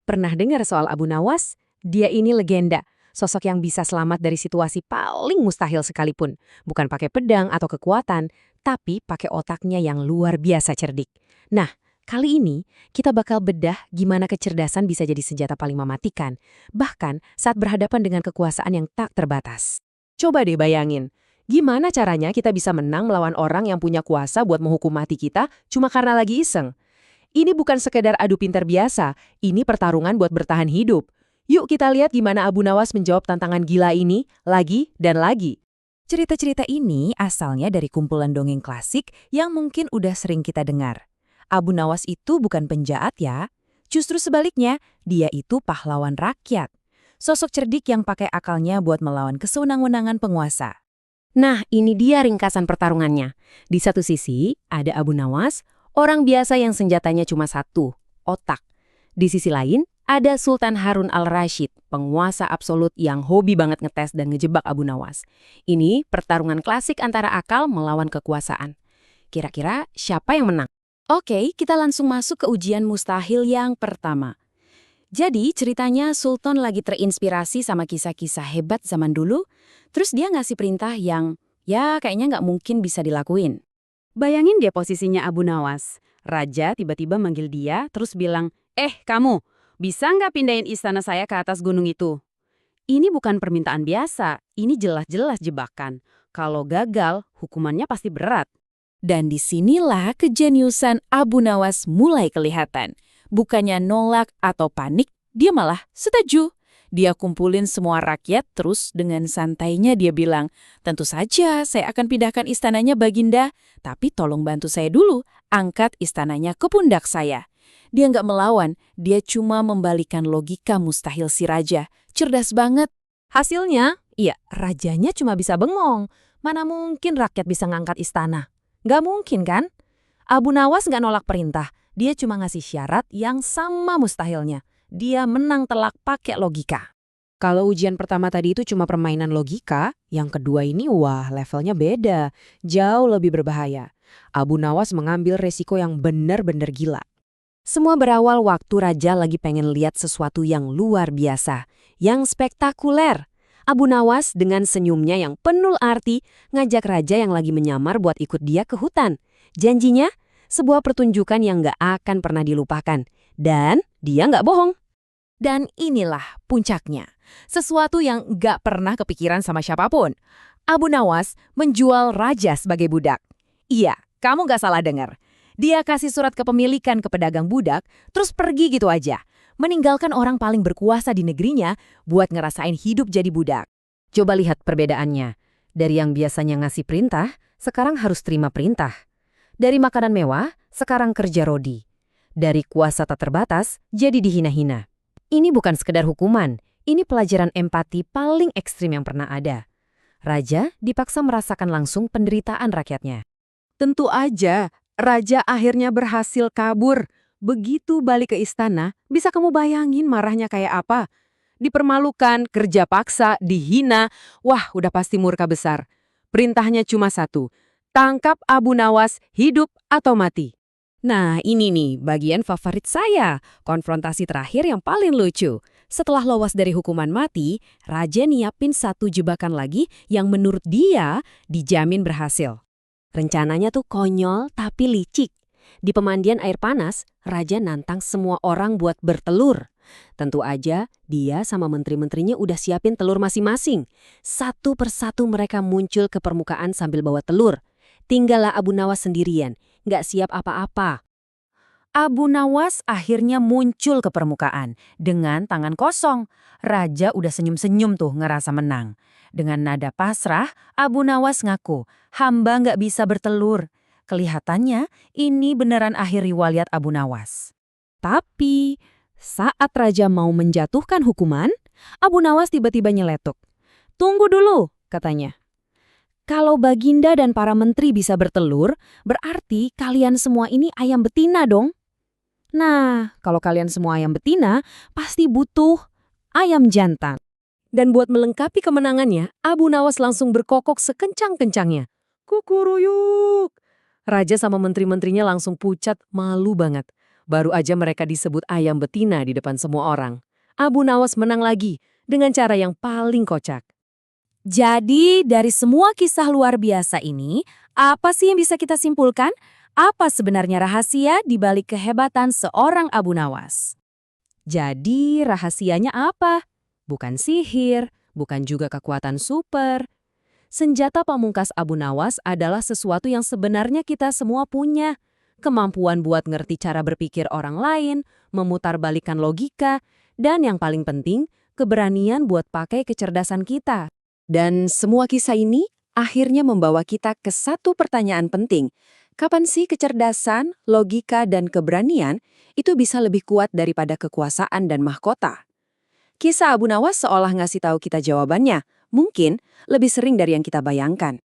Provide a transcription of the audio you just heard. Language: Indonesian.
Pernah dengar soal Abu Nawas? Dia ini legenda, sosok yang bisa selamat dari situasi paling mustahil sekalipun. Bukan pakai pedang atau kekuatan, tapi pakai otaknya yang luar biasa cerdik. Nah, kali ini kita bakal bedah gimana kecerdasan bisa jadi senjata paling mematikan, bahkan saat berhadapan dengan kekuasaan yang tak terbatas. Coba deh bayangin, gimana caranya kita bisa menang melawan orang yang punya kuasa buat menghukum mati kita cuma karena lagi iseng? Ini bukan sekedar adu pintar biasa, ini pertarungan buat bertahan hidup. Yuk kita lihat gimana Abu Nawas menjawab tantangan gila ini, lagi dan lagi. Cerita-cerita ini asalnya dari kumpulan dongeng klasik yang mungkin udah sering kita dengar. Abu Nawas itu bukan penjahat ya, justru sebaliknya, dia itu pahlawan rakyat. Sosok cerdik yang pakai akalnya buat melawan kesewenang-wenangan penguasa. Nah, ini dia ringkasan pertarungannya. Di satu sisi, ada Abu Nawas, orang biasa yang senjatanya cuma satu, otak. Di sisi lain, ada Sultan Harun al-Rashid, penguasa absolut yang hobi banget ngetes dan ngejebak Abu Nawas. Ini pertarungan klasik antara akal melawan kekuasaan. Kira-kira siapa yang menang? Oke, kita langsung masuk ke ujian mustahil yang pertama. Jadi ceritanya Sultan lagi terinspirasi sama kisah-kisah hebat zaman dulu, terus dia ngasih perintah yang, ya kayaknya nggak mungkin bisa dilakuin. Bayangin dia posisinya Abu Nawas. Raja tiba-tiba manggil dia, terus bilang, kamu, bisa nggak pindahin istana saya ke atas gunung itu? Ini bukan permintaan biasa, ini jelas-jelas jebakan. Kalau gagal, hukumannya pasti berat. Dan disinilah kejeniusan Abu Nawas mulai kelihatan. Bukannya nolak atau panik, dia malah setuju. Dia kumpulin semua rakyat, terus dengan santainya dia bilang, tentu saja saya akan pindahkan istananya Baginda, tapi tolong bantu saya dulu, angkat istananya ke pundak saya. Dia nggak melawan, dia cuma membalikan logika mustahil si raja. Cerdas banget. Hasilnya, rajanya cuma bisa bengong. Mana mungkin rakyat bisa ngangkat istana? Nggak mungkin kan? Abu Nawas nggak nolak perintah, dia cuma ngasih syarat yang sama mustahilnya. Dia menang telak pakai logika. Kalau ujian pertama tadi itu cuma permainan logika, yang kedua ini levelnya beda, jauh lebih berbahaya. Abu Nawas mengambil resiko yang benar-benar gila. Semua berawal waktu raja lagi pengen lihat sesuatu yang luar biasa, yang spektakuler. Abu Nawas dengan senyumnya yang penuh arti ngajak raja yang lagi menyamar buat ikut dia ke hutan. Janjinya, sebuah pertunjukan yang gak akan pernah dilupakan. Dan dia nggak bohong. Dan inilah puncaknya. Sesuatu yang nggak pernah kepikiran sama siapapun. Abu Nawas menjual raja sebagai budak. Iya, kamu nggak salah dengar. Dia kasih surat kepemilikan ke pedagang budak, terus pergi gitu aja. Meninggalkan orang paling berkuasa di negerinya buat ngerasain hidup jadi budak. Coba lihat perbedaannya. Dari yang biasanya ngasih perintah, sekarang harus terima perintah. Dari makanan mewah, sekarang kerja rodi. Dari kuasa tak terbatas, jadi dihina-hina. Ini bukan sekedar hukuman, ini pelajaran empati paling ekstrim yang pernah ada. Raja dipaksa merasakan langsung penderitaan rakyatnya. Tentu aja, raja akhirnya berhasil kabur. Begitu balik ke istana, bisa kamu bayangin marahnya kayak apa? Dipermalukan, kerja paksa, dihina, udah pasti murka besar. Perintahnya cuma satu, tangkap Abu Nawas hidup atau mati. Nah, ini nih bagian favorit saya, konfrontasi terakhir yang paling lucu. Setelah lolos dari hukuman mati, raja nyiapin satu jebakan lagi yang menurut dia dijamin berhasil. Rencananya tuh konyol tapi licik. Di pemandian air panas, raja nantang semua orang buat bertelur. Tentu aja, dia sama menteri-menterinya udah siapin telur masing-masing. Satu persatu mereka muncul ke permukaan sambil bawa telur. Tinggallah Abu Nawas sendirian, nggak siap apa-apa. Abu Nawas akhirnya muncul ke permukaan dengan tangan kosong. Raja udah senyum-senyum tuh ngerasa menang. Dengan nada pasrah, Abu Nawas ngaku, hamba nggak bisa bertelur. Kelihatannya ini beneran akhir riwayat Abu Nawas. Tapi saat raja mau menjatuhkan hukuman, Abu Nawas tiba-tiba nyeletuk. Tunggu dulu, katanya. Kalau Baginda dan para menteri bisa bertelur, berarti kalian semua ini ayam betina dong. Nah, kalau kalian semua ayam betina, pasti butuh ayam jantan. Dan buat melengkapi kemenangannya, Abu Nawas langsung berkokok sekencang-kencangnya. Kukuruyuk! Raja sama menteri-menterinya langsung pucat, malu banget. Baru aja mereka disebut ayam betina di depan semua orang. Abu Nawas menang lagi dengan cara yang paling kocak. Jadi, dari semua kisah luar biasa ini, apa sih yang bisa kita simpulkan? Apa sebenarnya rahasia di balik kehebatan seorang Abu Nawas? Jadi rahasianya apa? Bukan sihir, bukan juga kekuatan super. Senjata pamungkas Abu Nawas adalah sesuatu yang sebenarnya kita semua punya. Kemampuan buat ngerti cara berpikir orang lain, memutarbalikkan logika, dan yang paling penting, keberanian buat pakai kecerdasan kita. Dan semua kisah ini akhirnya membawa kita ke satu pertanyaan penting. Kapan sih kecerdasan, logika, dan keberanian itu bisa lebih kuat daripada kekuasaan dan mahkota? Kisah Abu Nawas seolah ngasih tahu kita jawabannya, mungkin lebih sering dari yang kita bayangkan.